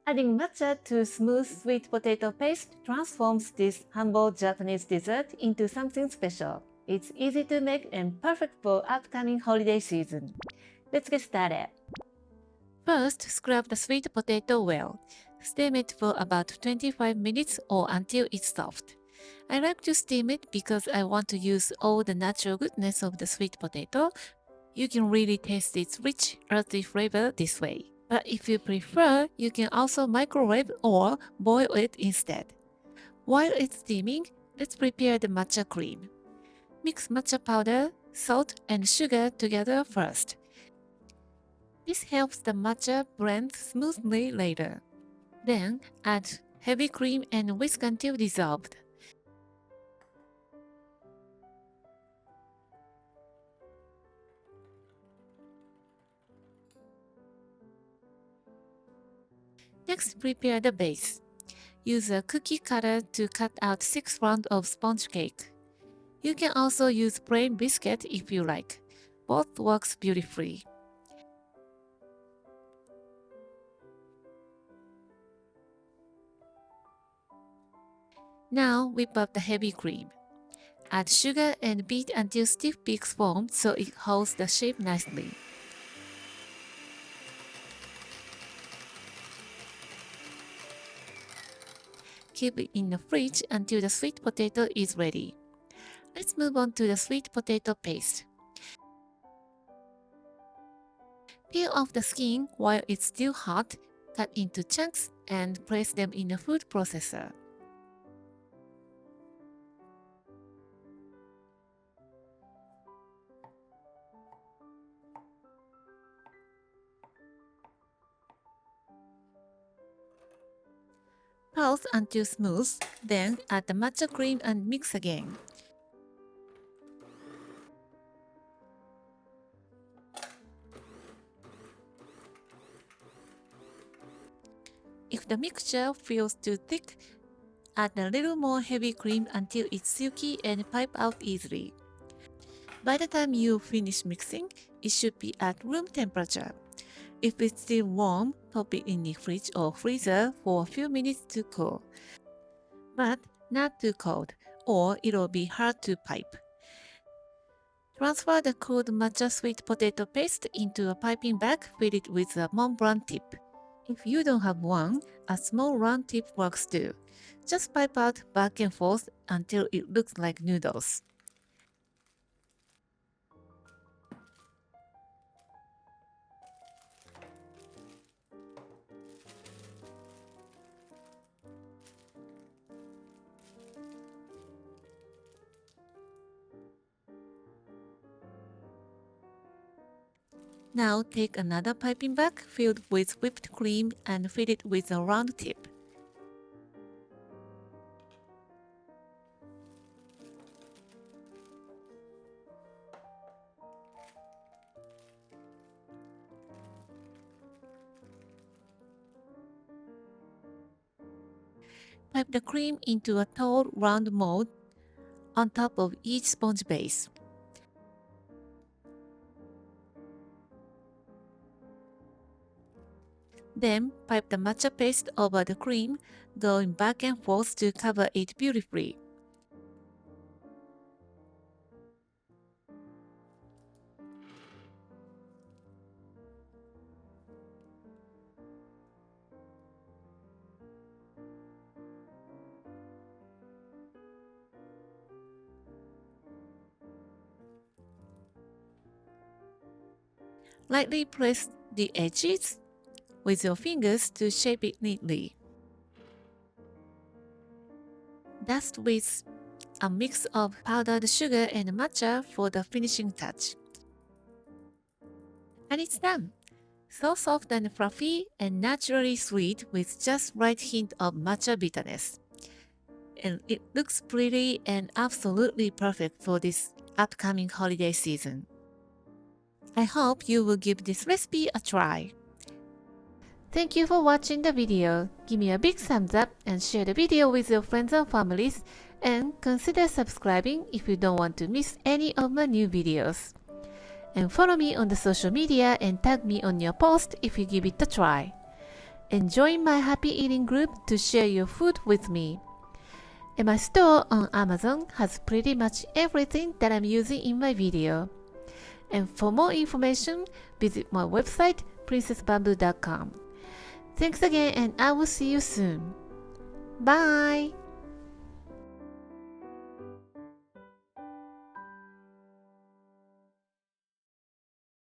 Adding matcha to smooth sweet potato paste transforms this humble Japanese dessert into something special. It's easy to make and perfect for upcoming holiday season. Let's get started. First, scrub the sweet potato well. Steam it for about 25 minutes or until it's soft. I like to steam it because I want to use all the natural goodness of the sweet potato. You can really taste its rich, earthy flavor this way. But if you prefer, you can also microwave or boil it instead. While it's steaming, let's prepare the matcha cream. Mix matcha powder, salt, and sugar together first. This helps the matcha blend smoothly later. Then add heavy cream and whisk until dissolved. Next, prepare the base. Use a cookie cutter to cut out 6 rounds of sponge cake. You can also use plain biscuit if you like. Both works beautifully. Now whip up the heavy cream. Add sugar and beat until stiff peaks form so it holds the shape nicely. Keep it in the fridge until the sweet potato is ready. Let's move on to the sweet potato paste. Peel off the skin while it's still hot, cut into chunks, and place them in a food processor. Pulse until smooth, then add the matcha cream and mix again. If the mixture feels too thick, add a little more heavy cream until it's silky and pipe out easily. By the time you finish mixing, it should be at room temperature. If it's still warm, pop it in the fridge or freezer for a few minutes to cool. But not too cold, or it'll be hard to pipe. Transfer the cooled matcha sweet potato paste into a piping bag, fill it with a Mont Blanc tip. If you don't have one, a small round tip works too. Just pipe out back and forth until it looks like noodles. Now take another piping bag filled with whipped cream and fill it with a round tip. Pipe the cream into a tall round mold on top of each sponge base. Then pipe the matcha paste over the cream, going back and forth to cover it beautifully. Lightly press the edges with your fingers to shape it neatly. Dust with a mix of powdered sugar and matcha for the finishing touch. And it's done! So soft and fluffy and naturally sweet with just right hint of matcha bitterness. And it looks pretty and absolutely perfect for this upcoming holiday season. I hope you will give this recipe a try. Thank you for watching the video. Give me a big thumbs up and share the video with your friends and families, and consider subscribing if you don't want to miss any of my new videos. And follow me on the social media and tag me on your post if you give it a try. and join my happy eating group to share your food with me. And my store on Amazon has pretty much everything that I'm using in my video. And for more information, visit my website, princessbamboo.com. Thanks again, and I will see you soon. Bye!